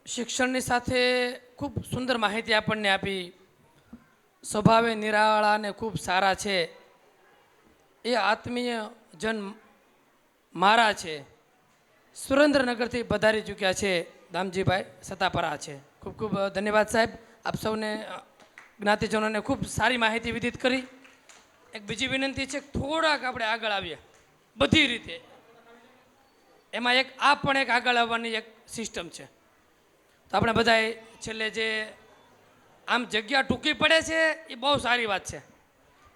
શિક્ષણની સાથે ખૂબ સુંદર માહિતી આપણને આપી. સ્વભાવે નિરાળા અને ખૂબ સારા છે એ આત્મીય જન મારા છે. સુરેન્દ્રનગરથી પધારી ચૂક્યા છે દામજીભાઈ સતાપરા છે. ખૂબ ખૂબ ધન્યવાદ સાહેબ. આપ સૌને જ્ઞાતિજનોને ખૂબ સારી માહિતી વિદિત કરી. એક બીજી વિનંતી છે, થોડાક આપણે આગળ આવીએ બધી રીતે. એમાં એક આ પણ એક આગળ આવવાની એક સિસ્ટમ છે. તો આપણે બધાએ છેલ્લે જે આમ જગ્યા ટૂંકી પડે છે એ બહુ સારી વાત છે.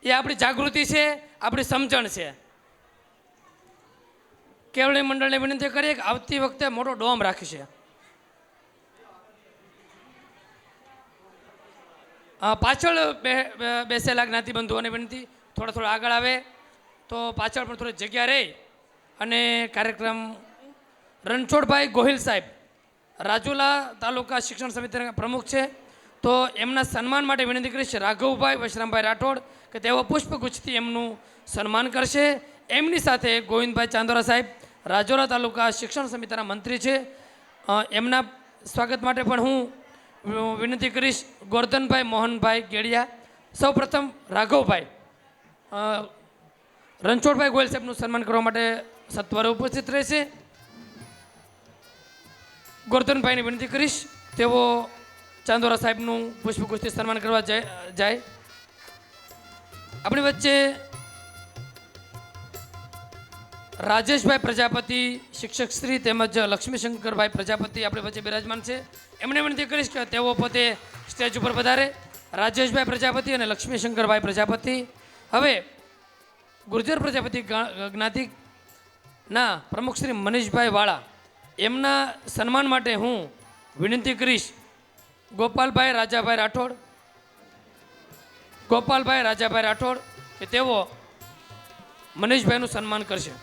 એ આપણી જાગૃતિ છે, આપણી સમજણ છે. કેળવણી મંડળને વિનંતી કરીએ કે આવતી વખતે મોટો ડોમ રાખીશે. પાછળ બેસેલા જ્ઞાતિબંધુઓને વિનંતી થોડા આગળ આવે તો પાછળ પણ થોડી જગ્યા રહે. અને કાર્યક્રમ રણછોડભાઈ ગોહિલ સાહેબ રાજુલા તાલુકા શિક્ષણ સમિતિના પ્રમુખ છે, તો એમના સન્માન માટે વિનંતી કરીશ રાઘવભાઈ વશરામભાઈ રાઠોડ કે તેઓ પુષ્પગુચ્છથી એમનું સન્માન કરશે. એમની સાથે ગોવિંદભાઈ ચાંદોરા સાહેબ રાજોલા તાલુકા શિક્ષણ સમિતિના મંત્રી છે, એમના સ્વાગત માટે પણ હું વિનંતી કરીશ ગોરધનભાઈ મોહનભાઈ ગેડિયા. સૌપ્રથમ રાઘવભાઈ રણછોડભાઈ ગોયલ સાહેબનું સન્માન કરવા માટે સત્વરે ઉપસ્થિત રહેશે. ગોરધનભાઈને વિનંતી કરીશ તેઓ ચાંદોરા સાહેબનું પુષ્પગુચ્છથી સન્માન કરવા જાય. આપણી વચ્ચે રાજેશભાઈ પ્રજાપતિ શિક્ષક શ્રી તેમજ લક્ષ્મીશંકરભાઈ પ્રજાપતિ આપણી વચ્ચે બિરાજમાન છે. એમને વિનંતી કરીશ કે તેઓ પોતે સ્ટેજ ઉપર પધારે. રાજેશભાઈ પ્રજાપતિ અને લક્ષ્મીશંકરભાઈ પ્રજાપતિ. હવે ગુર્જર પ્રજાપતિ જ્ઞાતિના પ્રમુખ શ્રી મનીષભાઈ વાળા એમના સન્માન માટે હું વિનંતી કરીશ ગોપાલભાઈ રાજાભાઈ રાઠોડ કે તેઓ મનીષભાઈનું સન્માન કરશે.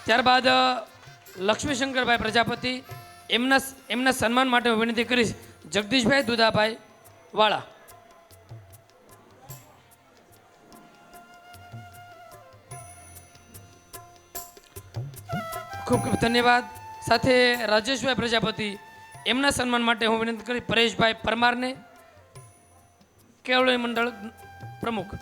ત્યારબાદ લક્ષ્મીશંકરભાઈ પ્રજાપતિ એમના સન્માન માટે હું વિનંતી કરીશ જગદીશભાઈ દુદાભાઈ વાળા. ખૂબ ખૂબ ધન્યવાદ. સાથે રાજેશભાઈ પ્રજાપતિ એમના સન્માન માટે હું વિનંતી કરીશ પરેશભાઈ પરમારને, કેળવણી મંડળ પ્રમુખ.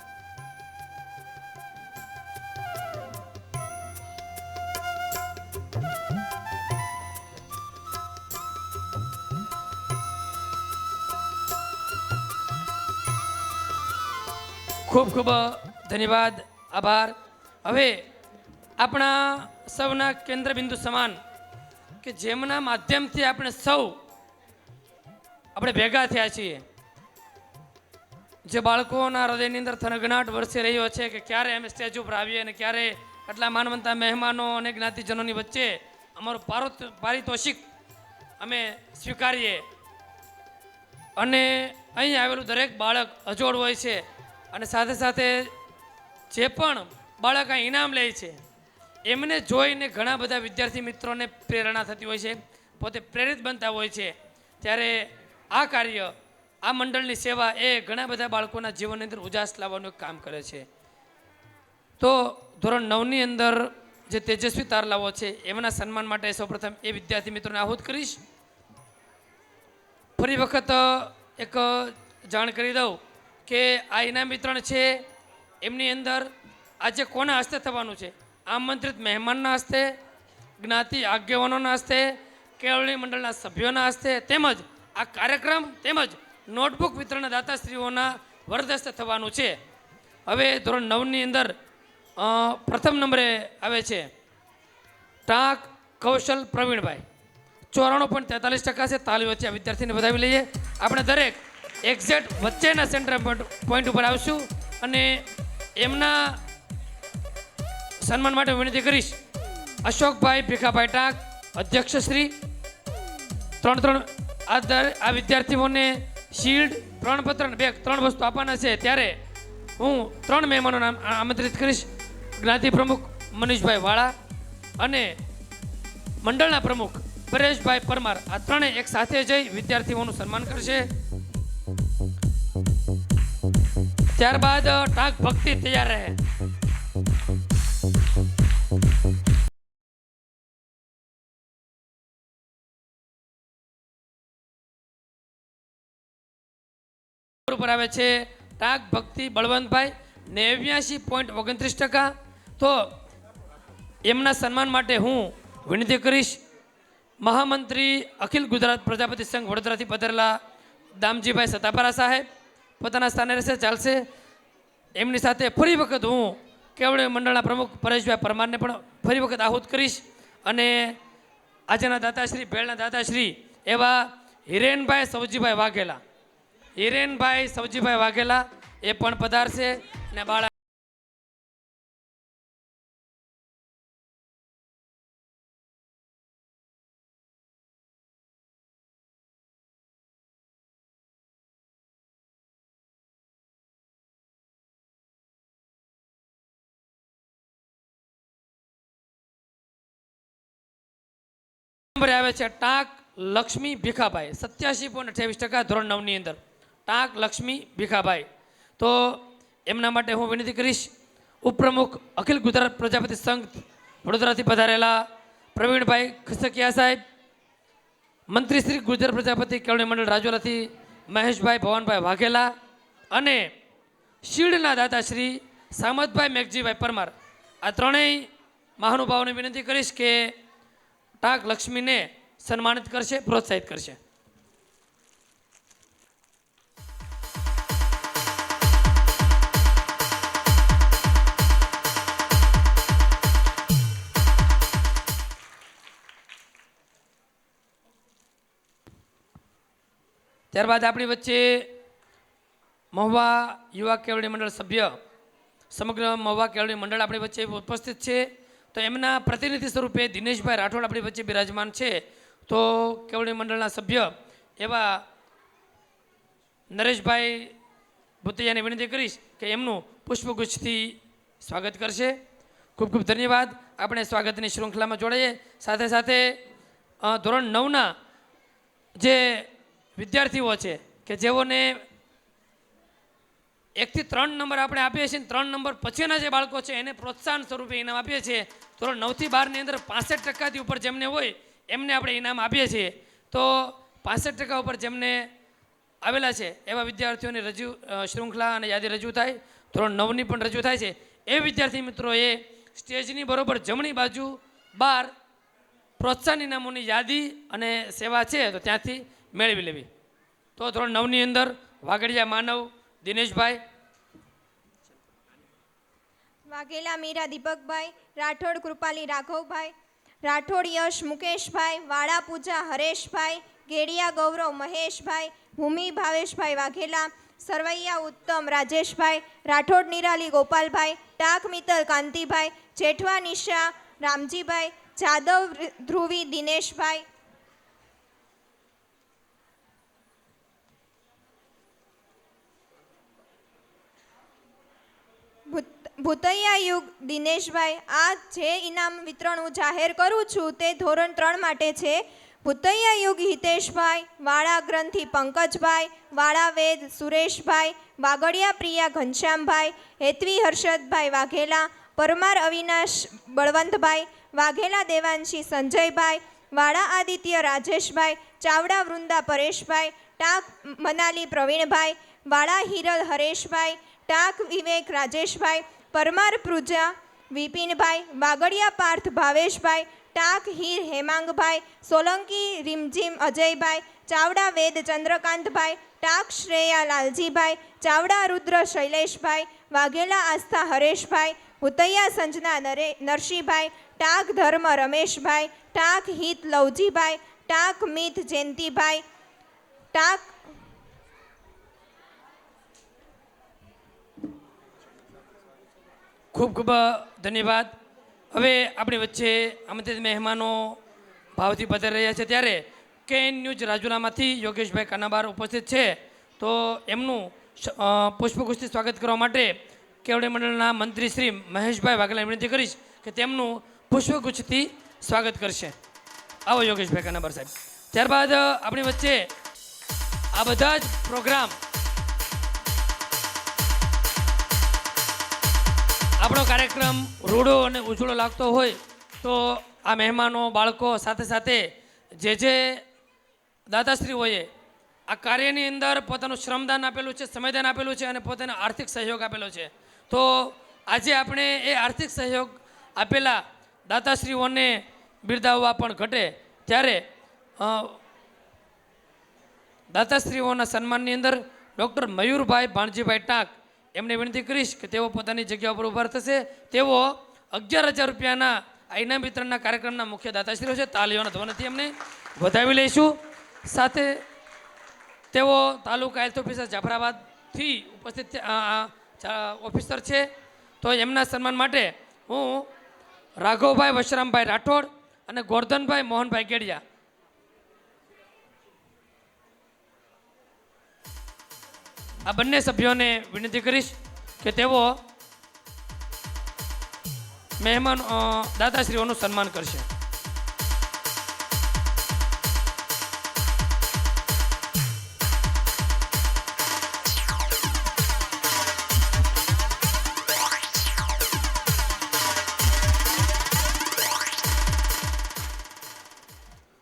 ખૂબ ખૂબ ધન્યવાદ, આભાર. હવે આપણા સૌના કેન્દ્રબિંદુ સમાન કે જેમના માધ્યમથી આપણે ભેગા થયા છીએ, જે બાળકોના હૃદયની અંદર થનગનાટ વરસી રહ્યો છે કે ક્યારે અમે સ્ટેજ ઉપર આવીએ અને ક્યારે આટલા માનવંતા મહેમાનો અને જ્ઞાતિજનોની વચ્ચે અમારું પારિતોષિક અમે સ્વીકારીએ. અને અહીં આવેલું દરેક બાળક અજોડ હોય છે. અને સાથે સાથે જે પણ બાળક આ ઇનામ લે છે એમને જોઈને ઘણા બધા વિદ્યાર્થી મિત્રોને પ્રેરણા થતી હોય છે, પોતે પ્રેરિત બનતા હોય છે. ત્યારે આ કાર્ય, આ મંડળની સેવા એ ઘણા બધા બાળકોના જીવનની અંદર ઉજાસ લાવવાનું કામ કરે છે. તો ધોરણ 9ની અંદર જે તેજસ્વી તારલાઓ છે એમના સન્માન માટે સૌપ્રથમ એ વિદ્યાર્થી મિત્રોને આહુત કરીશ. ફરી વખત એક જાણ કરી દઉં કે આ ઇનામ વિતરણ છે એમની અંદર આજે કોના હસ્તે થવાનું છે? આમંત્રિત મહેમાનના હસ્તે, જ્ઞાતિ આગેવાનોના હસ્તે, કેળવણી મંડળના સભ્યોના હસ્તે, તેમજ આ કાર્યક્રમ તેમજ નોટબુક વિતરણ દાતાશ્રીઓના વરદ હસ્તે થવાનું છે. હવે ધોરણ 9ની અંદર પ્રથમ નંબરે આવે છે ટાંક કૌશલ પ્રવીણભાઈ, 94.43% છે. તાલી વચ્ચે આ વિદ્યાર્થીને વધાવી લઈએ. આપણે દરેક એક્ઝેક્ટ વચ્ચેના સેન્ટર પોઈન્ટ ઉપર આવશું અને એમના સન્માન માટે વિનંતી કરીશ અશોકભાઈ ભીખાભાઈ ટાંક અધ્યક્ષ શ્રી. આ વિદ્યાર્થીઓને શિલ્ડ, પ્રમાણપત્ર અને બેગ 3 વસ્તુ આપવાના છે. ત્યારે હું 3 મહેમાનોને આમંત્રિત કરીશ. જ્ઞાતિ પ્રમુખ મનીષભાઈ વાળા અને મંડળના પ્રમુખ પરેશભાઈ પરમાર. આ ત્રણે એક સાથે જઈ વિદ્યાર્થીઓનું સન્માન કરશે. ત્યારબાદ ટાંક ભક્તિ તૈયાર રહે. નંબર આવે છે ટાંક ભક્તિ બળવંતભાઈ 89.29%. તો એમના સન્માન માટે હું વિનંતી કરીશ મહામંત્રી અખિલ ગુજરાત પ્રજાપતિ સંઘ વડોદરાથી પધારેલા દામજીભાઈ સતાપરા સાહેબ પોતાના સ્થાને રહેશે, ચાલશે. એમની સાથે ફરી વખત હું કેવડીય મંડળના પ્રમુખ પરેશભાઈ પરમારને પણ ફરી વખત આહુત કરીશ. અને આજના દાતાશ્રી ભેળના દાતાશ્રી એવા હિરેનભાઈ સવજીભાઈ વાઘેલા એ પણ પધારશે. અને બાળા નંબરે આવે છે ટાંક લક્ષ્મી ભીખાભાઈ 87.28%, ધોરણ 9 ની અંદર ટાંક લક્ષ્મી ભીખાભાઈ. તો એમના માટે હું વિનંતી કરીશ ઉપપ્રમુખ અખિલ ગુજરાત પ્રજાપતિ સંઘ વડોદરાથી પધારેલા પ્રવીણભાઈ ખસકિયા સાહેબ, મંત્રી શ્રી ગુજરાત પ્રજાપતિ કેળવણી મંડળ રાજુલાથી મહેશભાઈ ભવાનભાઈ વાઘેલા અને શીળના દાતાશ્રી સામતભાઈ મેઘજીભાઈ પરમાર. આ ત્રણેય મહાનુભાવોને વિનંતી કરીશ કે ટાંક લક્ષ્મીને સન્માનિત કરશે, પ્રોત્સાહિત કરશે. ત્યારબાદ આપણી વચ્ચે મહુવા યુવા કેળવણી મંડળ સભ્ય, સમગ્ર મહુવા કેળવણી મંડળ આપણી વચ્ચે ઉપસ્થિત છે. તો એમના પ્રતિનિધિ સ્વરૂપે દિનેશભાઈ રાઠોડ આપણી વચ્ચે બિરાજમાન છે. તો કેળવણી મંડળના સભ્ય એવા નરેશભાઈ ભૂતૈયાને વિનંતી કરીશ કે એમનું પુષ્પગુચ્છથી સ્વાગત કરશે. ખૂબ ખૂબ ધન્યવાદ. આપણે સ્વાગતની શૃંખલામાં જોડાઈએ. સાથે સાથે ધોરણ 9ના જે વિદ્યાર્થીઓ છે કે જેઓને 1 થી 3 નંબર આપણે આપીએ છીએ, 3 નંબર પછીના જે બાળકો છે એને પ્રોત્સાહન સ્વરૂપે ઇનામ આપીએ છીએ. ધોરણ 9 થી 12ની અંદર 65% ઉપર જેમને હોય એમને આપણે ઇનામ આપીએ છીએ. તો 65% ઉપર જેમને આવેલા છે એવા વિદ્યાર્થીઓની શૃંખલા અને યાદી રજૂ થાય. ધોરણ 9ની પણ રજૂ થાય છે. એ વિદ્યાર્થી મિત્રોએ સ્ટેજની બરોબર જમણી બાજુ 12 પ્રોત્સાહન ઇનામોની યાદી અને સેવા છે તો ત્યાંથી મેળવી લેવી. તો ધોરણ 9ની અંદર વાગડિયા માનવ દિનેશભાઈ, વાઘેલા મીરા દીપકભાઈ, રાઠોડ કૃપાલી રાઘવભાઈ, રાઠોડ યશ મુકેશભાઈ, વાળા પૂજા હરેશભાઈ, ગેડિયા ગૌરવ મહેશભાઈ, ભૂમિ ભાવેશભાઈ વાઘેલા, સરવૈયા ઉત્તમ રાજેશભાઈ, રાઠોડ નિરાલી ગોપાલભાઈ, ટાંક મિત્તલ કાંતિભાઈ, જેઠવા નિશા રામજીભાઈ, જાદવ ધ્રુવી દિનેશભાઈ, ભૂતૈયા યુગ દિનેશભાઈ. આ જે ઇનામ વિતરણ હું જાહેર કરું છું તે ધોરણ 3 માટે છે. ભૂતૈયા યુગ હિતેશભાઈ, વાળા ગ્રંથિ પંકજભાઈ, વાળા વેદ સુરેશભાઈ, વાગડિયા પ્રિયા ઘનશ્યામભાઈ, હેતવી હર્ષદભાઈ વાઘેલા, પરમાર અવિનાશ બળવંતભાઈ, વાઘેલા દેવાંશી સંજયભાઈ, વાળા આદિત્ય રાજેશભાઈ, ચાવડા વૃંદા પરેશભાઈ, ટાંક મનાલી પ્રવીણભાઈ, વાળા હિરલ હરેશભાઈ, ટાંક વિવેક રાજેશભાઈ, પરમાર પૂજા વિપિનભાઈ, વાગડિયા પાર્થ ભાવેશભાઈ, ટાંક હીર હેમાંગભાઈ, સોલંકી રીમઝીમ અજયભાઈ, ચાવડા વેદ ચંદ્રકાંતભાઈ, ટાંક શ્રેયા લાલજીભાઈ, ચાવડા રુદ્ર શૈલેષભાઈ, વાઘેલા આસ્થા હરેશભાઈ, ભૂતૈયા સંજના નરસિંહભાઈ, ટાંક ધર્મ રમેશભાઈ, ટાંક હિત લવજીભાઈ, ટાંક મિત જયંતિભાઈ, ટાંક ખૂબ ખૂબ ધન્યવાદ. હવે આપણી વચ્ચે આમંત્રિત મહેમાનો ભાવથી પધારી રહ્યા છે ત્યારે કેએન ન્યૂઝ રાજુલામાંથી યોગેશભાઈ કાનાબાર ઉપસ્થિત છે. તો એમનું પુષ્પગુચ્છથી સ્વાગત કરવા માટે કેળવણી મંડળના મંત્રી શ્રી મહેશભાઈ વાઘેલાને વિનંતી કરીશ કે તેમનું પુષ્પગુચ્છથી સ્વાગત કરશે. આવો યોગેશભાઈ કાનાબાર સાહેબ. ત્યારબાદ આપણી વચ્ચે આ બધા જ પ્રોગ્રામ આપણો કાર્યક્રમ રૂડો અને ઉજળો લાગતો હોય તો આ મહેમાનો બાળકો સાથે સાથે જે દાતાશ્રીઓએ આ કાર્યની અંદર પોતાનું શ્રમદાન આપેલું છે, સમયદાન આપેલું છે અને પોતાનો આર્થિક સહયોગ આપેલો છે. તો આજે આપણે એ આર્થિક સહયોગ આપેલા દાતાશ્રીઓને બિરદાવવા પણ ઘટે ત્યારે દાતાશ્રીઓના સન્માનની અંદર ડૉક્ટર મયુરભાઈ ભાણજીભાઈ ટાંક એમને વિનંતી કરીશ કે તેઓ પોતાની જગ્યા ઉપર ઊભા થશે. તેઓ 11,000 રૂપિયાના આ ઇનામ વિતરણના કાર્યક્રમના મુખ્ય દાતાશ્રીઓ છે. તાલીઓના ધ્વનિથી એમને વધાવી લઈશું. સાથે તેઓ તાલુકા હેલ્થ ઓફિસર જાફરાબાદથી ઉપસ્થિત ઓફિસર છે. તો એમના સન્માન માટે હું રાઘવભાઈ વશરામભાઈ રાઠોડ અને ગોરધનભાઈ મોહનભાઈ ગેડિયા આ બંને સભ્યોને વિનંતી કરીશ કે તેઓ મહેમાન દાતાશ્રીઓનું સન્માન કરશે.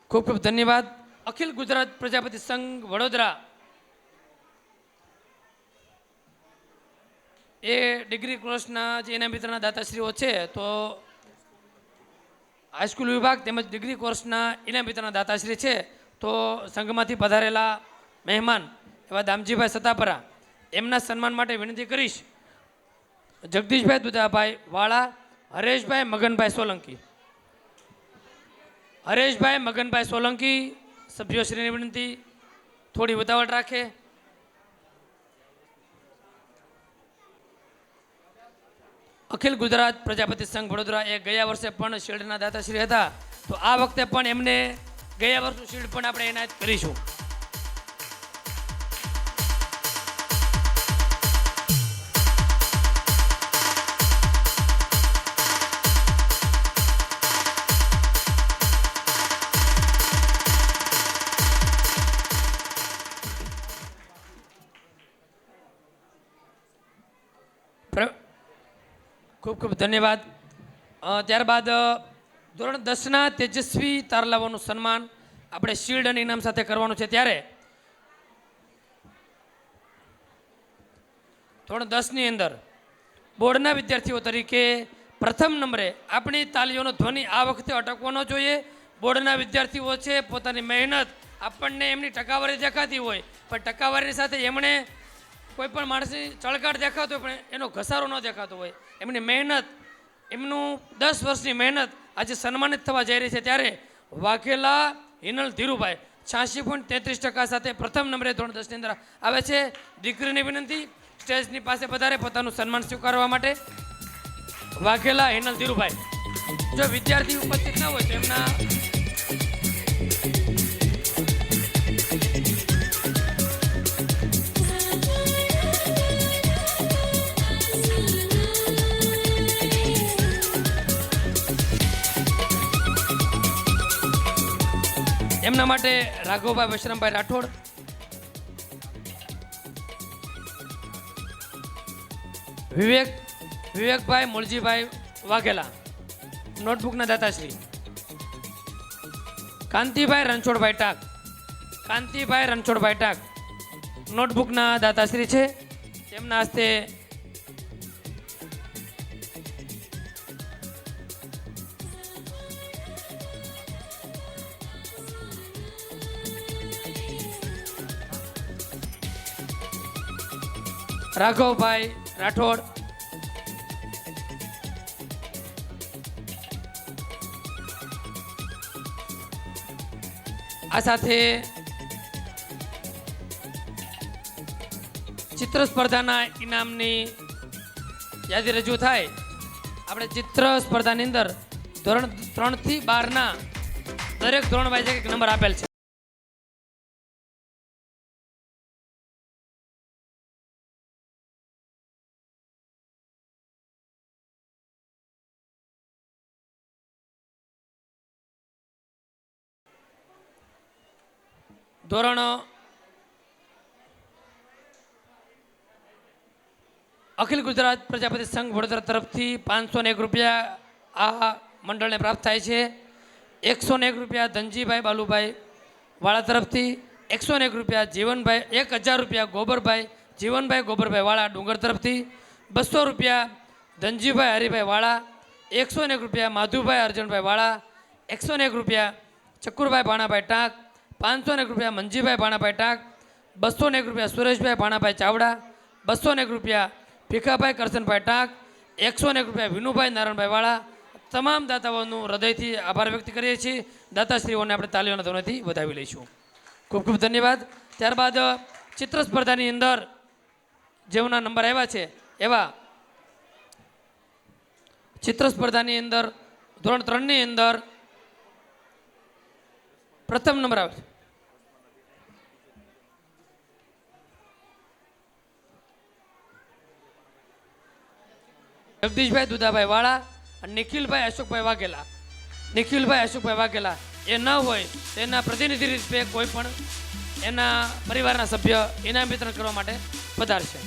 ખૂબ ખૂબ ધન્યવાદ. અખિલ ગુજરાત પ્રજાપતિ સંઘ વડોદરા એ ડિગ્રી કોર્સના જે ઇનામ વિતરણના દાતાશ્રીઓ છે તો હાઈસ્કૂલ વિભાગ તેમજ ડિગ્રી કોર્સના ઇનામ વિતરણના દાતાશ્રી છે. તો સંઘમાંથી પધારેલા મહેમાન એવા દામજીભાઈ સતાપરા એમના સન્માન માટે વિનંતી કરીશ જગદીશભાઈ દુદાભાઈ વાળા, હરેશભાઈ મગનભાઈ સોલંકી. હરેશભાઈ મગનભાઈ સોલંકી સભ્યોશ્રીની વિનંતી થોડી ઉતાવળ રાખે. અખિલ ગુજરાત પ્રજાપતિ સંઘ વડોદરા એ ગયા વર્ષે પણ શિલ્ડના દાતાશ્રી હતા. તો આ વખતે પણ એમને ગયા વર્ષનું શિલ્ડ પણ આપણે એનાયત કરીશું. ખૂબ ખૂબ ધન્યવાદ. ત્યારબાદ ધોરણ 10ના તેજસ્વી તારલાઓનું સન્માન આપણે શિલ્ડ અને ઇનામ સાથે કરવાનું છે. ત્યારે ધોરણ 10ની અંદર બોર્ડના વિદ્યાર્થીઓ તરીકે પ્રથમ નંબરે આપણી તાલીઓનો ધ્વનિ આ વખતે અટકવો ન જોઈએ. બોર્ડના વિદ્યાર્થીઓ છે, પોતાની મહેનત આપણને એમની ટકાવારી દેખાતી હોય પણ ટકાવારીની સાથે એમણે કોઈ પણ માણસની ચળકાટ દેખાતો હોય પણ એનો ઘસારો ન દેખાતો હોય. એમની મહેનત, એમનું 10 વર્ષની મહેનત આજે સન્માનિત થવા જઈ રહી છે. ત્યારે વાઘેલા હિનલ ધીરુભાઈ 86.33% સાથે પ્રથમ નંબરે ધોરણ 10ની અંદર આવે છે. દીકરીની વિનંતી સ્ટેજની પાસે પધારે પોતાનું સન્માન સ્વીકારવા માટે. વાઘેલા હિનલ ધીરુભાઈ. જો વિદ્યાર્થી ઉપસ્થિત ના હોય તો એમના એમના માટે રાઘવભાઈ વશરામભાઈ રાઠોડ, વિવેકભાઈ મૂળજીભાઈ વાઘેલા નોટબુકના દાતાશ્રી, કાંતિભાઈ રણછોડભાઈ ટાંક નોટબુકના દાતાશ્રી છે. તેમના હસ્તે રાઘવભાઈ રાઠોડ, આ સાથે ચિત્ર સ્પર્ધાના ઇનામની યાદી રજૂ થાય. આપણે ચિત્ર સ્પર્ધાની અંદર ધોરણ 3 થી 12ના દરેક ધોરણ વાઇઝ એક નંબર આપેલ છે. ધોરણ અખિલ ગુજરાત પ્રજાપતિ સંઘ વડોદરા તરફથી 501 રૂપિયા આ મંડળને પ્રાપ્ત થાય છે. 101 રૂપિયા ધનજીભાઈ બાલુભાઈ વાળા તરફથી, 101 રૂપિયા જીવનભાઈ, 1000 રૂપિયા ગોબરભાઈ જીવનભાઈ ગોબરભાઈ વાળા ડુંગર તરફથી, 200 રૂપિયા ધનજીભાઈ હરિભાઈ વાળા, 101 રૂપિયા માધુભાઈ અર્જુનભાઈ વાળા, 101 રૂપિયા ચકુરભાઈ ભાણાભાઈ ટાંક, 501 રૂપિયા મંજીભાઈ ભાણાભાઈ ટાંક, 201 રૂપિયા સુરેશભાઈ ભાણાભાઈ ચાવડા, 201 રૂપિયા ભીખાભાઈ કરશનભાઈ ટાંક, 101 રૂપિયા વિનુભાઈ નારાયણભાઈ વાળા. તમામ દાતાઓનું હૃદયથી આભાર વ્યક્ત કરીએ છીએ. દાતાશ્રીઓને આપણે તાલીઓના ધોરણથી વધાવી લઈશું. ખૂબ ખૂબ ધન્યવાદ. ત્યારબાદ ચિત્ર સ્પર્ધાની અંદર જેઓના નંબર આવ્યા છે એવા ચિત્ર સ્પર્ધાની અંદર ધોરણ 3ની અંદર પ્રથમ નંબર આવે છે જગદીશભાઈ દુદાભાઈ વાળા અને નિખિલભાઈ અશોકભાઈ વાઘેલા. નિખિલભાઈ અશોકભાઈ વાઘેલા એ ન હોય તો એના પ્રતિનિધિ રૂપે કોઈ પણ એના પરિવારના સભ્ય ઇનામ વિતરણ કરવા માટે પધારશે.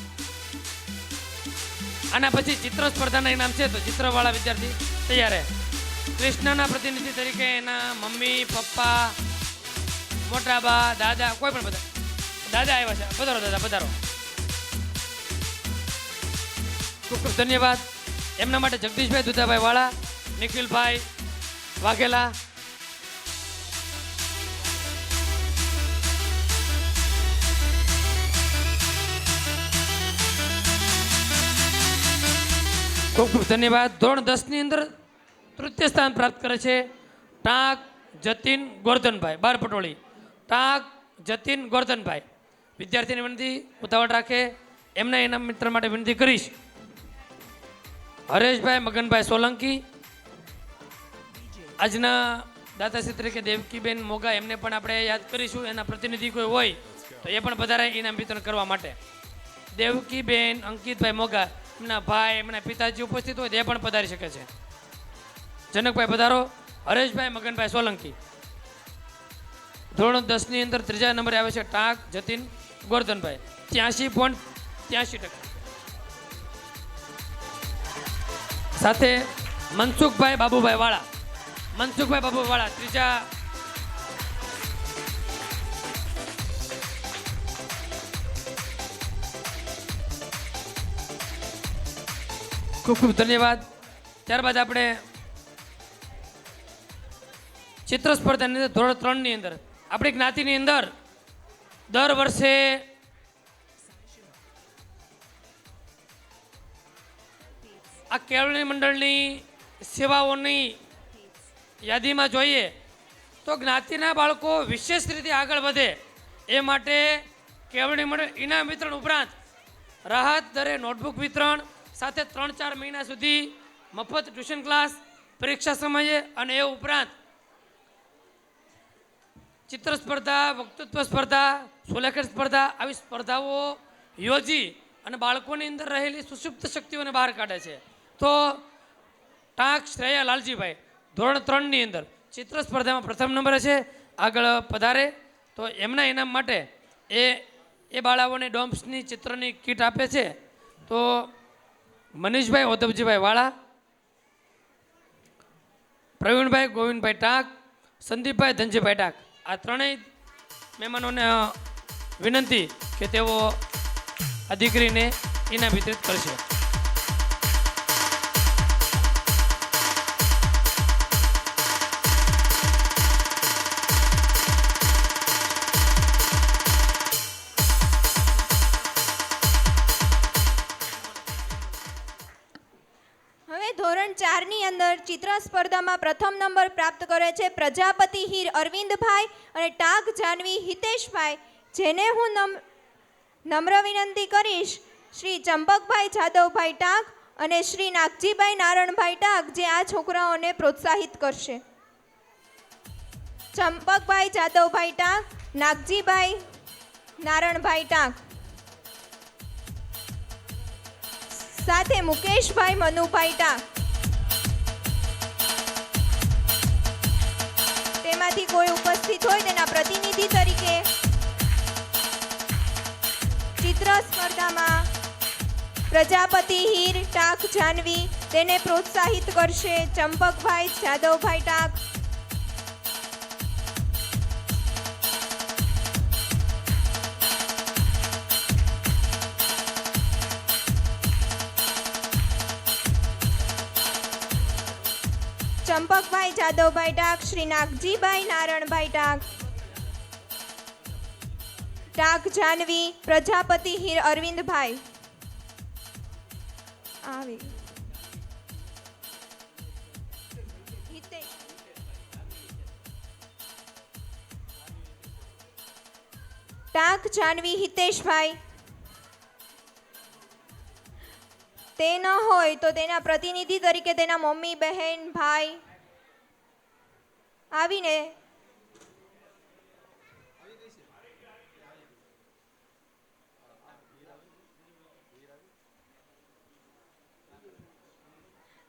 આના પછી ચિત્ર સ્પર્ધાના ઇનામ છે તો ચિત્રવાળા વિદ્યાર્થી તૈયાર રહે. કૃષ્ણના પ્રતિનિધિ તરીકે એના મમ્મી, પપ્પા, મોટા બા, દાદા, કોઈ પણ બધા દાદા આવ્યા છે. પધારો દાદા, પધારો. ખૂબ ખૂબ ધન્યવાદ. એમના માટે જગદીશભાઈ દુધાભાઈ વાળા, નિખિલભાઈ વાઘેલા. ખૂબ ખૂબ ધન્યવાદ. ધોરણ 10ની અંદર તૃતીય સ્થાન પ્રાપ્ત કરે છે ટાંક જતીન ગોરધનભાઈ બારપટોળી. ટાંક જતીન ગોરધનભાઈ. વિદ્યાર્થીની વિનંતી ઉતાવળ રાખે. એમના એના મિત્ર માટે વિનંતી કરીશ હરેશભાઈ મગનભાઈ સોલંકી. આજના દાતાશ્રી તરીકે દેવકીબેન મોગા, એમને પણ આપણે યાદ કરીશું. એના પ્રતિનિધિ કોઈ હોય તો એ પણ પધારાય ઇનામ વિતરણ કરવા માટે. દેવકીબેન અંકિતભાઈ મોગા, એમના ભાઈ, એમના પિતાજી ઉપસ્થિત હોય તો એ પણ પધારી શકે છે. જનકભાઈ પધારો. હરેશભાઈ મગનભાઈ સોલંકી. ધોરણ 10ની અંદર ત્રીજા નંબરે આવે છે ટાંક જતીન ગોરધનભાઈ, 83.83%. સાથે મનસુખભાઈ બાબુભાઈ વાળા. મનસુખભાઈ બાબુભાઈ વાળા ત્રીજા. ખૂબ ખૂબ ધન્યવાદ. ત્યારબાદ આપણે ચિત્ર સ્પર્ધાની અંદર ધોરણ 3ની અંદર આપણી જ્ઞાતિની અંદર દર વર્ષે આ કેળવણી મંડળની સેવાઓની યાદીમાં જોઈએ તો જ્ઞાતિના બાળકો વિશેષ રીતે આગળ વધે એ માટે કેળવણી મંડળ ઇનામ વિતરણ ઉપરાંત રાહત દરે નોટબુક વિતરણ, સાથે 3-4 મહિના સુધી મફત ટ્યુશન ક્લાસ પરીક્ષા સમયે, અને એ ઉપરાંત ચિત્ર સ્પર્ધા, વક્તૃત્વ સ્પર્ધા, સુલેખન સ્પર્ધા, આવી સ્પર્ધાઓ યોજી અને બાળકોની અંદર રહેલી સુષુપ્ત શક્તિઓને બહાર કાઢે છે. તો ટાંક શ્રેયા લાલજીભાઈ ધોરણ 3ની અંદર ચિત્ર સ્પર્ધામાં પ્રથમ નંબરે છે. આગળ પધારે તો એમના ઇનામ માટે એ બાળાઓને ડોમ્સની ચિત્રની કીટ આપે છે. તો મનીષભાઈ ઓધવજીભાઈ વાળા, પ્રવીણભાઈ ગોવિંદભાઈ ટાંક, સંદીપભાઈ ધનજીભાઈ ટાંક, આ ત્રણેય મહેમાનોને વિનંતી કે તેઓ આ દીકરીને ઇનામ વિતરિત કરશે. ધોરણ 4ની અંદર ચિત્ર સ્પર્ધામાં પ્રથમ નંબર પ્રાપ્ત કરે છે પ્રજાપતિ હીર અરવિંદભાઈ અને ટાંક જાનવી હિતેશભાઈ, જેને હું નમ્ર વિનંતી કરીશ શ્રી ચંપકભાઈ જાદવભાઈ ટાંક અને શ્રી નાગજીભાઈ નારણભાઈ ટાંક, જે આ છોકરાઓને પ્રોત્સાહિત કરશે. ચંપકભાઈ જાદવભાઈ ટાંક, નાગજીભાઈ નારણભાઈ ટાંક, સાથે મુકેશભાઈ મનુભાઈ ટાંક. તેમાંથી કોઈ ઉપસ્થિત હોય તેના પ્રતિનિધિ તરીકે ચિત્ર સ્પર્ધામાં પ્રજાપતિ હીર ટાંક જાનવી, તેને પ્રોત્સાહિત કરશે ચંપકભાઈ જાદવભાઈ ટાંક. ચંપકભાઈ જાદવભાઈ ટાંક, શ્રી નાગજીભાઈ નારણભાઈ ટાંક, ટાંક જાનવી પ્રજાપતિ હીર અરવિંદભાઈ આવી હિતેશ ટાંક જાનવી હિતેશભાઈ. તે ન હોય તો તેના પ્રતિનિધિ તરીકે તેના મમ્મી બહેન ભાઈ આવીને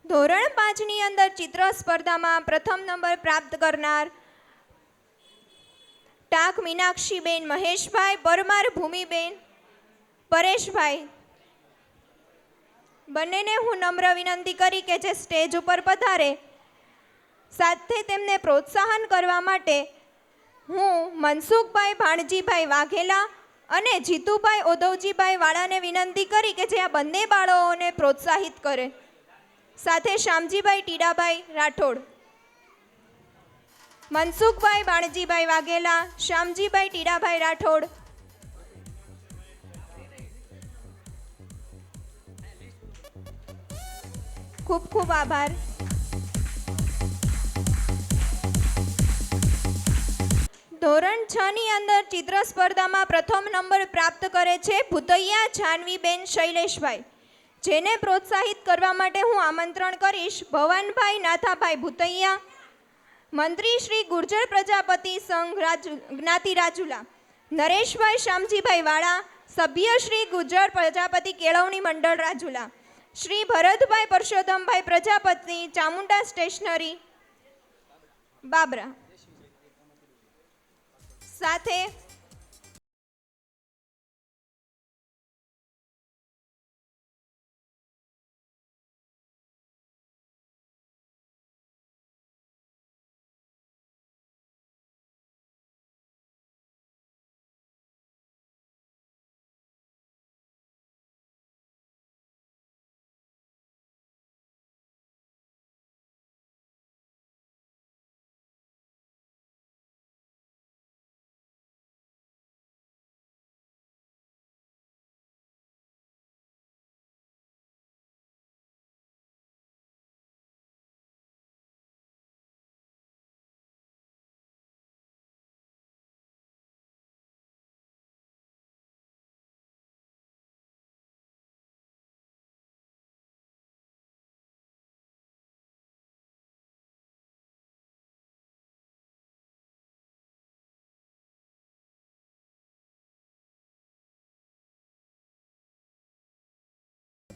ધોરણ 5ની અંદર ચિત્ર સ્પર્ધામાં પ્રથમ નંબર પ્રાપ્ત કરનાર ટાંક મીનાક્ષીબેન મહેશભાઈ પરમાર ભૂમિબેન પરેશભાઈ બંનેને હું નમ્ર વિનંતી કરી કે જે સ્ટેજ ઉપર પધારે. સાથે તેમને પ્રોત્સાહન કરવા માટે હું મનસુખભાઈ ભાણજીભાઈ વાઘેલા અને જીતુભાઈ ઓધવજીભાઈ વાળાને વિનંતી કરી કે જે આ બંને બાળકોને પ્રોત્સાહિત કરે. સાથે શામજીભાઈ ટીડાભાઈ રાઠોડ, મનસુખભાઈ ભાણજીભાઈ વાઘેલા, શામજીભાઈ ટીડાભાઈ રાઠોડ. ખૂબ ખૂબ આભાર. ધોરણ 6ની અંદર ચિત્ર સ્પર્ધામાં પ્રથમ નંબર પ્રાપ્ત કરે છે ભૂતૈયા જાનવીબેન શૈલેષભાઈ, જેને પ્રોત્સાહિત કરવા માટે હું આમંત્રણ કરીશ ભવાનભાઈ નાથાભાઈ ભૂતૈયા, મંત્રી શ્રી ગુર્જર પ્રજાપતિ સંઘ જ્ઞાતિ રાજુલા, નરેશભાઈ શામજીભાઈ વાળા, સભ્ય શ્રી ગુર્જર પ્રજાપતિ કેળવણી મંડળ રાજુલા, શ્રી ભરતભાઈ પરસોત્તમભાઈ પ્રજાપતિ ચામુંડા સ્ટેશનરી બાબરા. સાથે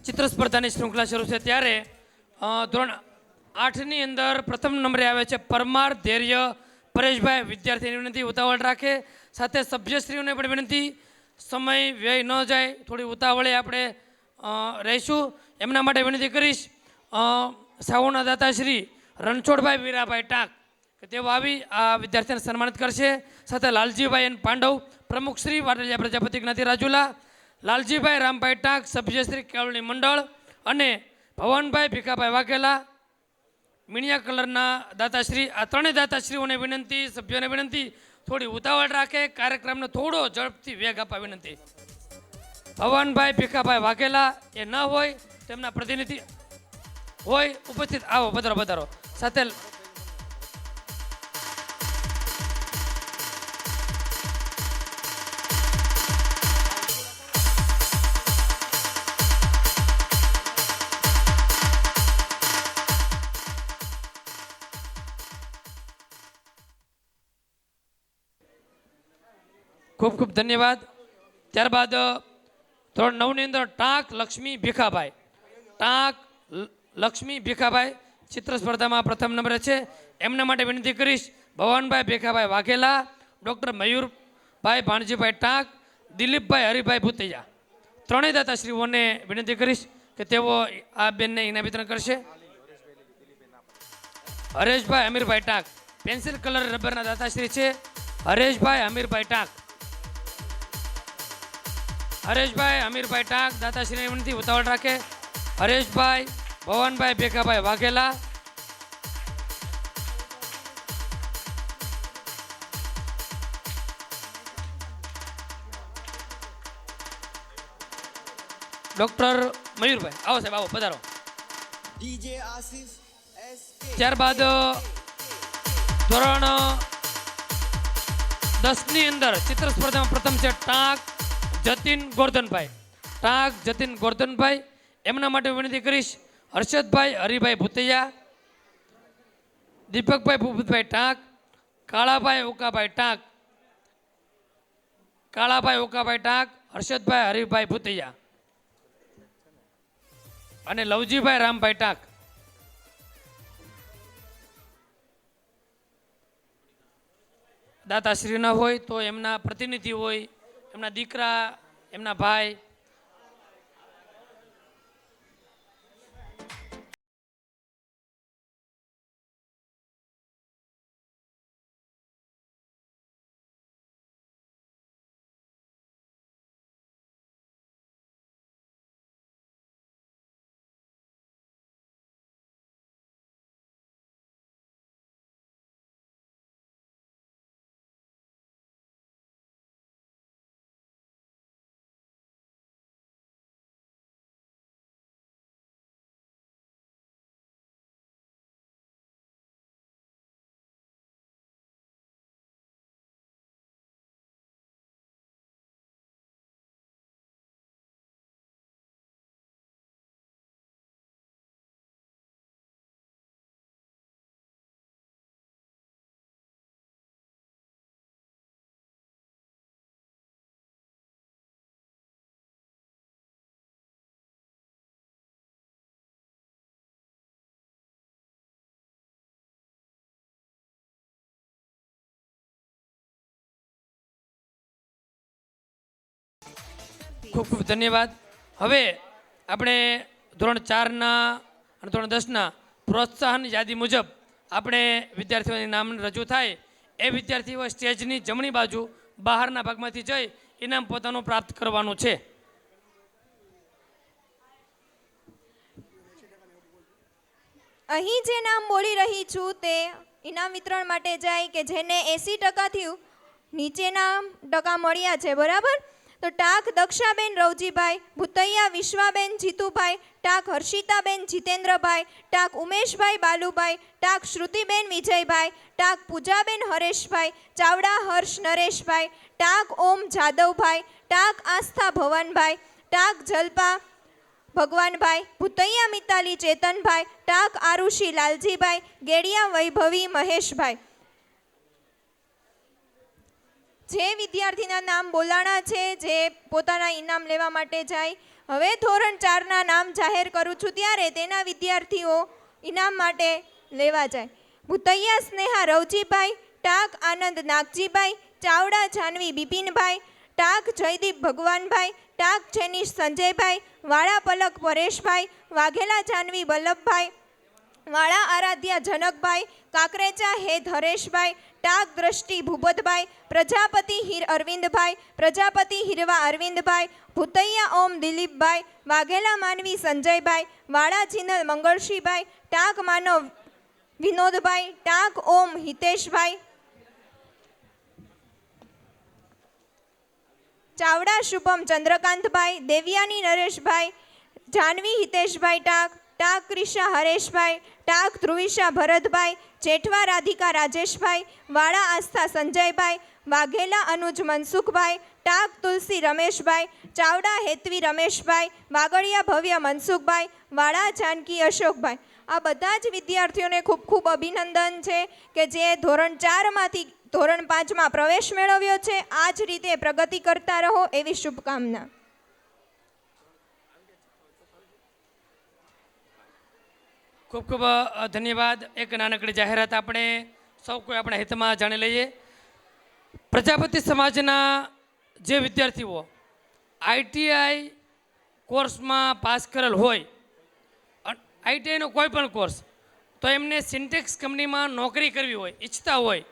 ચિત્ર સ્પર્ધાની શૃંખલા શરૂ છે ત્યારે ધોરણ 8ની અંદર પ્રથમ નંબરે આવે છે પરમાર ધૈર્ય પરેશભાઈ. વિદ્યાર્થીની વિનંતી ઉતાવળ રાખે. સાથે સભ્યશ્રીઓને પણ વિનંતી સમય વ્યય ન જાય, થોડી ઉતાવળે આપણે રહીશું. એમના માટે વિનંતી કરીશ સાઉના દાતાશ્રી રણછોડભાઈ વીરાભાઈ ટાંક કે તેઓ આવી આ વિદ્યાર્થીને સન્માનિત કરશે. સાથે લાલજીભાઈ એન પાંડવ પ્રમુખ શ્રી વાટલિયા પ્રજાપતિ જ્ઞાતિ રાજુલા, લાલજીભાઈ રામભાઈ ટાંક સભ્યશ્રી કેળવણી મંડળ અને ભવનભાઈ ભીખાભાઈ વાઘેલા મીણિયા કલરના દાતાશ્રી. આ ત્રણેય દાતાશ્રીઓને વિનંતી, સભ્યોને વિનંતી થોડી ઉતાવળ રાખે, કાર્યક્રમને થોડો ઝડપથી વેગ આપવા વિનંતી. ભવનભાઈ ભીખાભાઈ વાઘેલા એ ન હોય તેમના પ્રતિનિધિ હોય ઉપસ્થિત આવો, પધારો પધારો. સાથે ખૂબ ખૂબ ધન્યવાદ. ત્યારબાદ ધોરણ 9ની અંદર ટાંક લક્ષ્મી ભીખાભાઈ, ટાંક લક્ષ્મી ભીખાભાઈ ચિત્ર સ્પર્ધામાં પ્રથમ નંબરે છે. એમના માટે વિનંતી કરીશ ભવાનભાઈ ભીખાભાઈ વાઘેલા, ડૉક્ટર મયુરભાઈ ભાણજીભાઈ ટાંક, દિલીપભાઈ હરિભાઈ ભૂતૈયા. ત્રણેય દાતાશ્રીઓને વિનંતી કરીશ કે તેઓ આ બેનને ઇનામ વિતરણ કરશે. હરેશભાઈ અમીરભાઈ ટાંક પેન્સિલ કલર રબરના દાતાશ્રી છે. હરેશભાઈ અમીરભાઈ ટાંક, હરેશભાઈ અમીરભાઈ ટાંક દાતાશ્રીની વિનંતી ઉતાવળ રાખે. હરેશભાઈ ભવનભાઈ ભેખાભાઈ વાઘેલા, ડૉક્ટર મયુરભાઈ. આવો સાહેબ, આવો, પધારો. DJ Asif SK. ત્યારબાદ ધોરણ 10ની અંદર ચિત્ર સ્પર્ધામાં પ્રથમ છે ટાંક જતીન ગોરધનભાઈ. ટાંક જતીન ગોરધનભાઈ, એમના માટે વિનંતી કરીશ હર્ષદભાઈ હરિભાઈ ભૂતૈયા, દીપકભાઈ ભૂપતભાઈ ટાંક, કાળાભાઈ ઉકાભાઈ ટાંક, કાળાભાઈ ઉકાભાઈ ટાંક, હર્ષદભાઈ હરિભાઈ ભૂતૈયા અને લવજીભાઈ રામભાઈ ટાંક. દાતાશ્રી ના હોય તો એમના પ્રતિનિધિ હોય, એમના દીકરા, એમના ભાઈ. ખૂબ ખૂબ ધન્યવાદ. હવે આપણે ધોરણ 4ના અને ધોરણ 10ના પ્રોત્સાહન યાદી મુજબ આપણે વિદ્યાર્થીઓની નામ રજૂ થાય એ વિદ્યાર્થીઓ સ્ટેજની જમણી બાજુ બહારના ભાગમાંથી જઈ ઇનામ પોતાનું પ્રાપ્ત કરવાનું છે. અહીં જે નામ બોલી રહી છું તે ઇનામ વિતરણ માટે જાય કે જેને 80%થી નીચેના ટકા મળ્યા છે, બરાબર? તો ટાંક દક્ષાબેન રવજીભાઈ, ભૂતૈયા વિશ્વાબેન જીતુભાઈ, ટાંક હર્ષિતાબેન જીતેન્દ્રભાઈ, ટાંક ઉમેશભાઈ બાલુભાઈ, ટાંક શ્રુતિબેન વિજયભાઈ, ટાંક પૂજાબેન હરેશભાઈ, ચાવડા હર્ષ નરેશભાઈ, ટાંક ઓમ જાદવભાઈ, ટાંક આસ્થા ભવનભાઈ, ટાંક જલપા ભગવાનભાઈ, ભૂતૈયા મિતાલી ચેતનભાઈ, ટાંક આરુષી લાલજીભાઈ, ગેડિયા વૈભવી મહેશભાઈ. જે વિદ્યાર્થીના નામ બોલાણા છે, જે પોતાના ઇનામ લેવા માટે જાય, હવે ધોરણ 4ના નામ જાહેર કરું છું ત્યારે તેના વિદ્યાર્થીઓ ઇનામ માટે લેવા જાય. ભૂતૈયા સ્નેહા રવજીભાઈ, ટાંક આનંદ નાગજીભાઈ, ચાવડા જાનવી બિપિનભાઈ, ટાંક જયદીપ ભગવાનભાઈ, ટાંક જેનીશ સંજયભાઈ, વાળા પલક પરેશભાઈ, વાઘેલા જાનવી વલ્લભભાઈ, વાળા આરાધ્યા જનકભાઈ, કાકરેચા હેત હરેશભાઈ, ટાંક દ્રષ્ટિ ભૂપતભાઈ, પ્રજાપતિ હીર અરવિંદભાઈ, પ્રજાપતિ હીરવા અરવિંદભાઈ, ભૂતૈયા ઓમ દિલીપભાઈ, વાઘેલા માનવી સંજયભાઈ, વાળા જિનલ મંગળશીભાઈ, ટાંક માનવ વિનોદભાઈ, ટાંક ઓમ હિતેશભાઈ, ચાવડા શુભમ ચંદ્રકાંતભાઈ, દેવ્યાની નરેશભાઈ, જાનવી હિતેશભાઈ ટાંક, ટાંક ક્રિશા હરેશભાઈ, ટાંક ધ્રુવિશા ભરતભાઈ, જેઠવા રાધિકા રાજેશભાઈ, વાળા આસ્થા સંજયભાઈ, વાઘેલા અનુજ મનસુખભાઈ, ટાંક તુલસી રમેશભાઈ, ચાવડા હેતવી રમેશભાઈ, વાગડિયા ભવ્ય મનસુખભાઈ, વાળા જાનકી અશોકભાઈ. આ બધા જ વિદ્યાર્થીઓને ખૂબ ખૂબ અભિનંદન છે કે જે ધોરણ 4માંથી ધોરણ 5માં પ્રવેશ મેળવ્યો છે. આ જ રીતે પ્રગતિ કરતા રહો એવી શુભકામના. ખૂબ ખૂબ ધન્યવાદ. એક નાનકડી જાહેરાત આપણે સૌ કોઈ આપણા હિતમાં જાણી લઈએ. પ્રજાપતિ સમાજના જે વિદ્યાર્થીઓ આઈટીઆઈ કોર્સમાં પાસ કરેલ હોય, આઈટીઆઈનો કોઈ પણ કોર્સ, તો એમને સિન્ટેક્સ કંપનીમાં નોકરી કરવી હોય, ઈચ્છતા હોય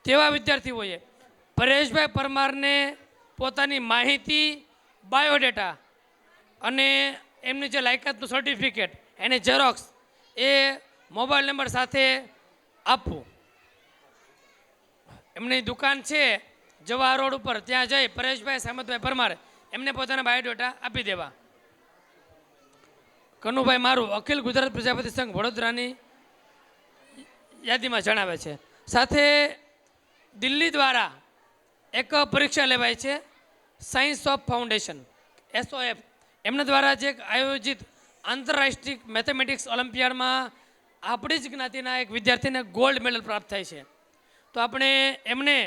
તેવા વિદ્યાર્થીઓએ પરેશભાઈ પરમારને પોતાની માહિતી, બાયોડેટા અને એમની જે લાયકાતનું સર્ટિફિકેટ એને ઝેરોક્સ એ મોબાઈલ નંબર સાથે આપવું. એમની દુકાન છે જવાહર રોડ ઉપર, ત્યાં જઈ પરેશભાઈ સામતભાઈ પરમાર એમને પોતાના બાયોડેટા આપી દેવા. કનુભાઈ મારું અખિલ ગુજરાત પ્રજાપતિ સંઘ વડોદરાની યાદીમાં જણાવે છે. સાથે દિલ્હી દ્વારા એક પરીક્ષા લેવાય છે સાયન્સ ઓફ ફાઉન્ડેશન SOF, એમના દ્વારા જે એક આયોજિત આંતરરાષ્ટ્રીય મેથેમેટિક્સ ઓલિમ્પિયાડમાં આપણી જ જ્ઞાતિના એક વિદ્યાર્થીને ગોલ્ડ મેડલ પ્રાપ્ત થાય છે. તો આપણે એમને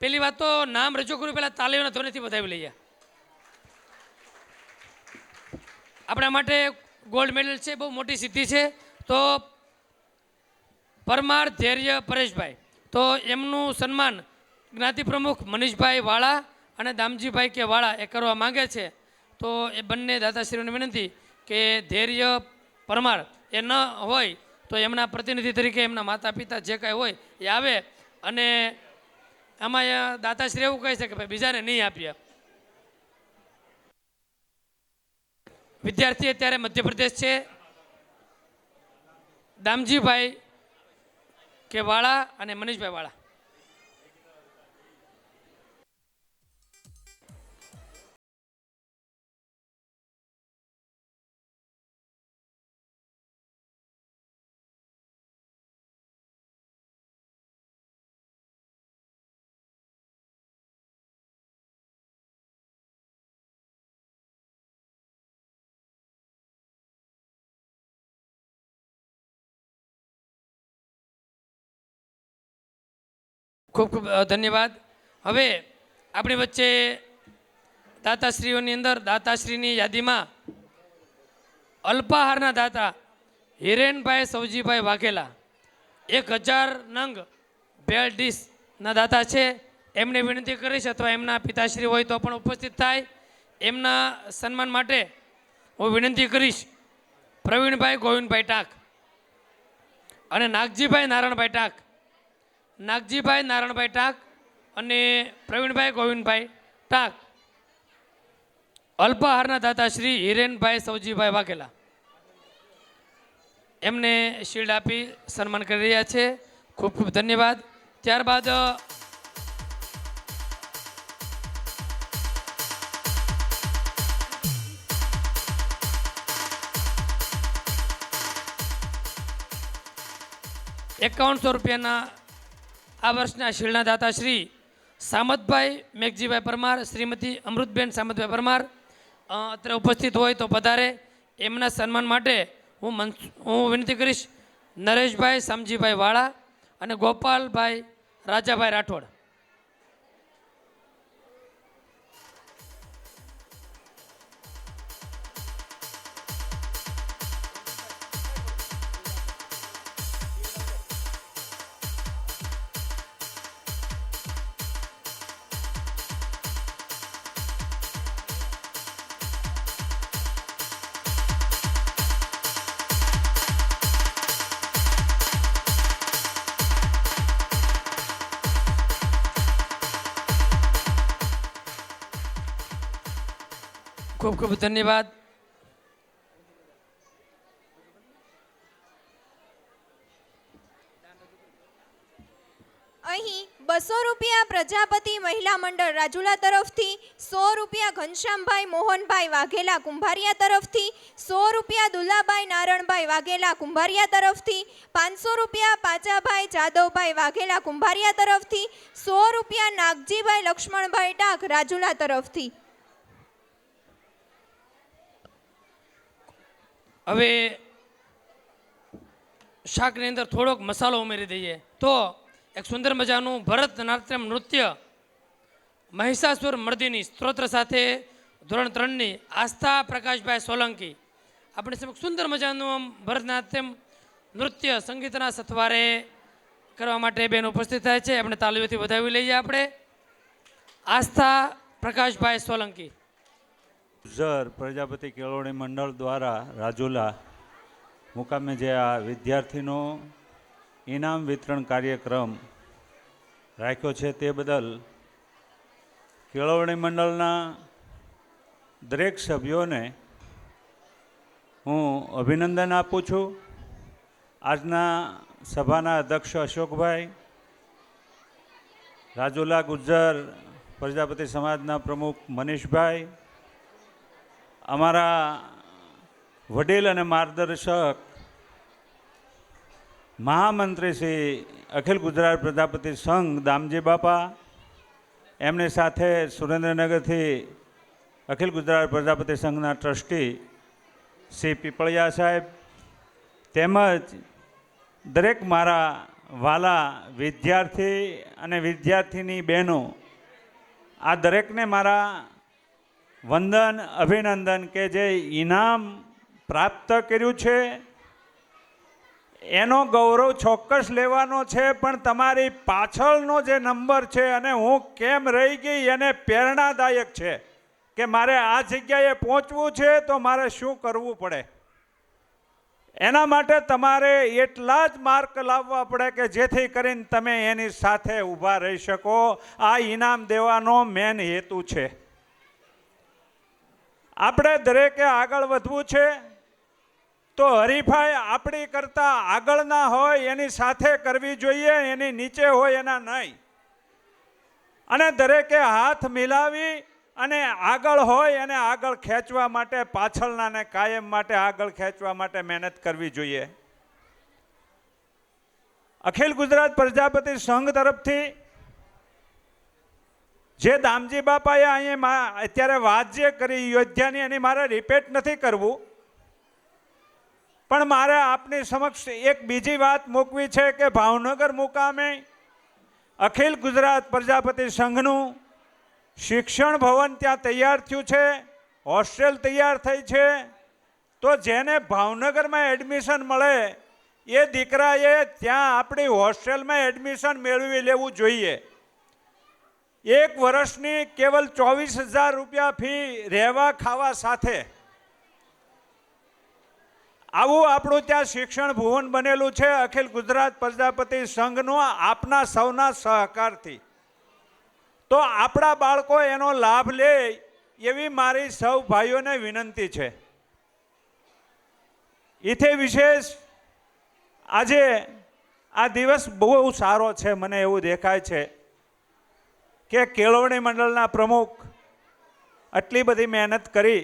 પહેલી વાત તો નામ રજૂ કર્યું પહેલાં તાલીઓના ધ્વનિથી વધાવી લઈએ. આપણા માટે ગોલ્ડ મેડલ છે, બહુ મોટી સિદ્ધિ છે. તો પરમાર ધૈર્ય પરેશભાઈ, તો એમનું સન્માન જ્ઞાતિ પ્રમુખ મનીષભાઈ વાળા અને દામજીભાઈ કે વાળા એ કરવા માંગે છે. તો એ બંને દાતાશ્રીઓને વિનંતી કે ધૈર્ય પરમાર એ ન હોય તો એમના પ્રતિનિધિ તરીકે એમના માતા પિતા જે કાંઈ હોય એ આવે, અને આમાં દાતાશ્રી એવું કહે છે કે ભાઈ બીજાને નહીં આપીએ. વિદ્યાર્થી અત્યારે મધ્યપ્રદેશ છે, દામજીભાઈ કે વાળા અને મનીષભાઈ વાળા. ખૂબ ખૂબ ધન્યવાદ. હવે આપણી વચ્ચે દાતાશ્રીઓની અંદર દાતાશ્રીની યાદીમાં અલ્પાહારના દાતા હિરેનભાઈ સવજીભાઈ વાઘેલા 1000 નંગ ભેળ ડીશના દાતા છે. એમને વિનંતી કરીશ અથવા એમના પિતાશ્રી હોય તો પણ ઉપસ્થિત થાય. એમના સન્માન માટે હું વિનંતી કરીશ પ્રવીણભાઈ ગોવિંદભાઈ ટાક અને નાગજીભાઈ નારાયણભાઈ ટાક. નાગજીભાઈ નારાયણભાઈ ટાક અને પ્રવીણભાઈ ગોવિંદભાઈ ટાક અલ્પાહારના દાતા શ્રી હિરેનભાઈ સવજીભાઈ વાઘેલા એમને શિલ્ડ આપી સન્માન કરી રહ્યા છે. ખૂબ ખૂબ ધન્યવાદ. ત્યારબાદ ₹5100 આ વર્ષના શિલ્ડના દાતા શ્રી સામતભાઈ મેઘજીભાઈ પરમાર, શ્રીમતી અમૃતબેન સામતભાઈ પરમાર અત્યારે ઉપસ્થિત હોય તો પધારે. એમના સન્માન માટે હું વિનંતી કરીશ નરેશભાઈ શામજીભાઈ વાળા અને ગોપાલભાઈ રાજાભાઈ રાઠોડ. ખૂબ ખૂબ ધન્યવાદ. અહીં ₹200 પ્રજાપતિ મહિલા મંડળ રાજુલા તરફથી, ₹100 ઘનશ્યામભાઈ મોહનભાઈ વાઘેલા કુંભારિયા તરફથી, ₹100 દુલાભાઈ નારણભાઈ વાઘેલા કુંભારિયા તરફથી, ₹500 પાચાભાઈ જાદવભાઈ વાઘેલા કુંભારિયા તરફથી, ₹100 નાગજીભાઈ લક્ષ્મણભાઈ ટાક રાજુલા તરફથી. હવે શાકની અંદર થોડોક મસાલો ઉમેરી દઈએ તો એક સુંદર મજાનું ભરતનાટ્યમ નૃત્ય મહિષાસુર મર્દિની સ્ત્રોત્ર સાથે ધોરણ 3ની આસ્થા પ્રકાશભાઈ સોલંકી આપણી સમક્ષ સુંદર મજાનું ભરતનાટ્યમ નૃત્ય સંગીતના સથવારે કરવા માટે બેન ઉપસ્થિત થાય છે. આપણે તાલીઓથી વધાવી લઈએ. આપણે આસ્થા પ્રકાશભાઈ સોલંકી. ગુજ્જર પ્રજાપતિ કેળવણી મંડળ દ્વારા રાજુલા મુકામે જે આ વિદ્યાર્થીનો ઇનામ વિતરણ કાર્યક્રમ રાખ્યો છે તે બદલ કેળવણી મંડળના દરેક સભ્યોને હું અભિનંદન આપું છું. આજના સભાના અધ્યક્ષ અશોકભાઈ, રાજુલા ગુજ્જર પ્રજાપતિ સમાજના પ્રમુખ મનીષભાઈ, અમારા વડીલ અને માર્ગદર્શક મહામંત્રી શ્રી અખિલ ગુજરાત પ્રજાપતિ સંઘ દામજી બાપા, એમની સાથે સુરેન્દ્રનગરથી અખિલ ગુજરાત પ્રજાપતિ સંઘના ટ્રસ્ટી શ્રી પીપળિયા સાહેબ, તેમજ દરેક મારા વાલા વિદ્યાર્થી અને વિદ્યાર્થીની બહેનો, આ દરેકને મારા વંદન અભિનંદન કે જે ઇનામ પ્રાપ્ત કર્યું છે એનો ગૌરવ ચોક્કસ લેવાનો છે, પણ તમારી પાછળનો જે નંબર છે અને હું કેમ રહી ગઈ એને પ્રેરણાદાયક છે કે મારે આ જગ્યાએ પહોંચવું છે તો મારે શું કરવું પડે. એના માટે તમારે એટલા જ માર્ક લાવવા પડે કે જેથી કરીને તમે એની સાથે ઊભા રહી શકો. આ ઇનામ દેવાનો મેન હેતુ છે. આપણે દરેકે આગળ વધવું છે તો હરીફાઈ આપણી કરતાં આગળના હોય એની સાથે કરવી જોઈએ, એની નીચે હોય એના નહીં. અને દરેકે હાથ મિલાવી અને આગળ હોય અને આગળ ખેંચવા માટે, પાછળનાને કાયમ માટે આગળ ખેંચવા માટે મહેનત કરવી જોઈએ. અખિલ ગુજરાત પ્રજાપતિ સંઘ તરફથી જે દામજી બાપાએ અહીંયા અત્યારે વાત જે કરી યોદ્ધાની, એની મારે રિપીટ નથી કરવું, પણ મારે આપની સમક્ષ એક બીજી વાત મૂકવી છે કે ભાવનગર મુકામે અખિલ ગુજરાત પ્રજાપતિ સંઘનું શિક્ષણ ભવન ત્યાં તૈયાર થયું છે, હોસ્ટેલ તૈયાર થઈ છે. તો જેને ભાવનગરમાં એડમિશન મળે એ દીકરાએ ત્યાં આપણી હોસ્ટેલમાં એડમિશન મેળવી લેવું જોઈએ. 1 વર્ષની કેવલ 24,000 રૂપિયા ફી રહેવા ખાવા સાથે આવું આપણું ત્યાં શિક્ષણ ભુવન બનેલું છે અખિલ ગુજરાત પ્રજાપતિ સંઘનું આપના સૌના સહકારથી. તો આપણા બાળકો એનો લાભ લે એવી મારી સૌ ભાઈઓને વિનંતી છે. ઇથે વિશેષ આજે આ દિવસ બહુ સારો છે, મને એવું દેખાય છે કે કેળવણી મંડળના પ્રમુખ આટલી બધી મહેનત કરી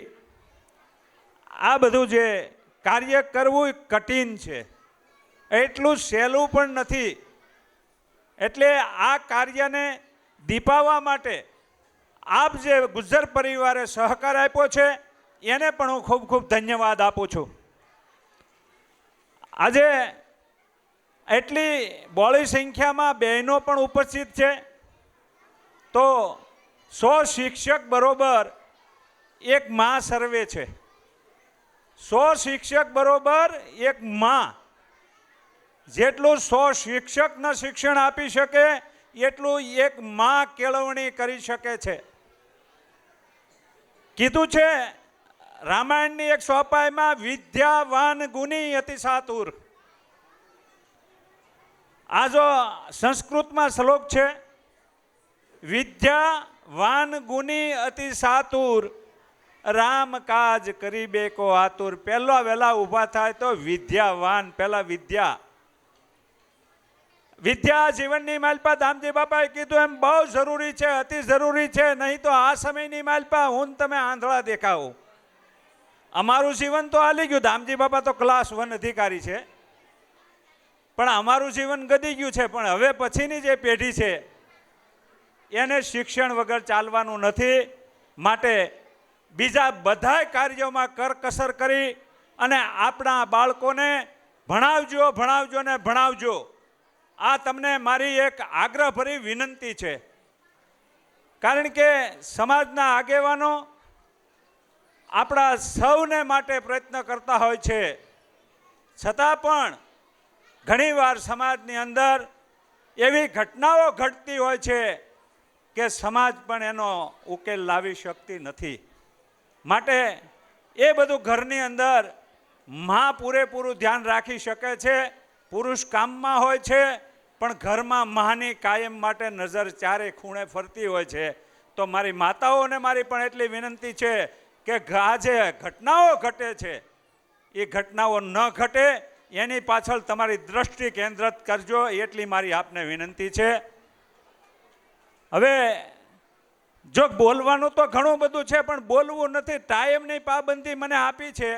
આ બધું જે કાર્ય કરવું એ કઠિન છે, એટલું સહેલું પણ નથી. એટલે આ કાર્યને દીપાવવા માટે આપ જે ગુજ્જર પરિવારે સહકાર આપ્યો છે એને પણ હું ખૂબ ખૂબ ધન્યવાદ આપું છું. આજે એટલી બહોળી સંખ્યામાં બહેનો પણ ઉપસ્થિત છે. તો 100 શિક્ષક બરોબર એક માં સર્વે છે. 100 શિક્ષક બરોબર એક માં. જેટલું 100 શિક્ષકને શિક્ષણ આપી શકે એટલું એક માં કેળવણી કરી શકે છે. કીધું છે રામાયણની એક સોપાઈમાં, વિદ્યાવાન ગુણી અતિ સાતુર. આ જો સંસ્કૃતમાં શ્લોક છે, વિદ્યાવાન ગુણી અતિ સાતુર, રામ કાજ કરીબે કો આતુર. પહેલા વહેલા ઊભા થાય તો વિદ્યાવાન, પહેલા વિદ્યા. વિદ્યા જીવનની માલપા દામજી બાપાએ કીધું એમ બહુ જરૂરી છે, અતિ જરૂરી છે. નહીં તો આ સમયની માલપા હું તમે આંધળા દેખાવો. અમારું જીવન તો હાલી ગયું. દામજી બાપા તો ક્લાસ 1 અધિકારી છે, પણ અમારું જીવન ગદી ગયું છે. પણ હવે પછીની જે પેઢી છે એને શિક્ષણ વગર ચાલવાનું નથી. માટે બીજા બધા કાર્યોમાં કરકસર કરી અને આપણા બાળકોને ભણાવજો, ભણાવજો ને ભણાવજો. આ તમને મારી એક આગ્રહભરી વિનંતી છે. કારણ કે સમાજના આગેવાનો આપણા સૌને માટે પ્રયત્ન કરતા હોય છે, છતાં પણ ઘણીવાર સમાજની અંદર એવી ઘટનાઓ ઘટતી હોય છે કે સમાજ પણ એનો ઉકેલ લાવી શકતી નથી. માટે એ બધું ઘરની અંદર માં પૂરેપૂરું ધ્યાન રાખી શકે છે. પુરુષ કામમાં હોય છે પણ ઘરમાં માની કાયમ માટે નજર ચારે ખૂણે ફરતી હોય છે. તો મારી માતાઓને મારી પણ એટલી વિનંતી છે કે આ જે ઘટનાઓ ઘટે છે એ ઘટનાઓ ન ઘટે એની પાછળ તમારી દ્રષ્ટિ કેન્દ્રિત કરજો, એટલી મારી આપને વિનંતી છે. હવે જો બોલવાનું તો ઘણું બધું છે પણ બોલવું નથી. ટાઈમની પાબંદી મને આપી છે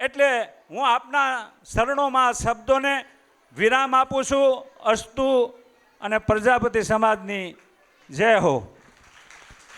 એટલે હું આપના શરણોમાં આ શબ્દોને વિરામ આપું છું. અસ્તુ અને પ્રજાપતિ સમાજની જય હો.